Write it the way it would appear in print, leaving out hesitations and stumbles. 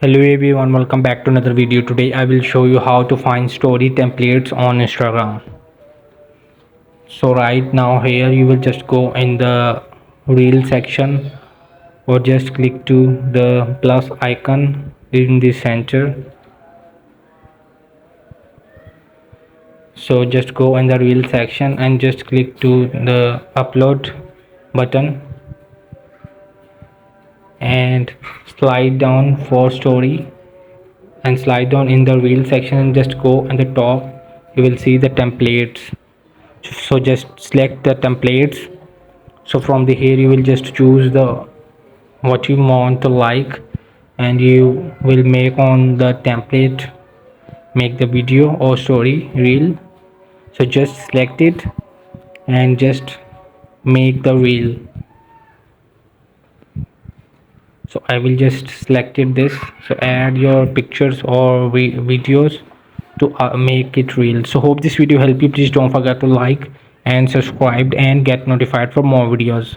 Hello everyone, welcome back to another video. Today I will show you how to find story templates on Instagram. So right now here you will just go in the reel section or just click to the plus icon in the center. So just go in the reel section and just click to the upload button and slide down for story and slide down in the reel section and just go on the top. You will see the templates, so just select the templates. So from the here you will just choose the what you want to like and you will make on the template, make the video or story reel. So just select it and just make the reel. So I will just selected this. So add your pictures or videos to make it real. So hope this video help you. Please don't forget to like and subscribe and get notified for more videos.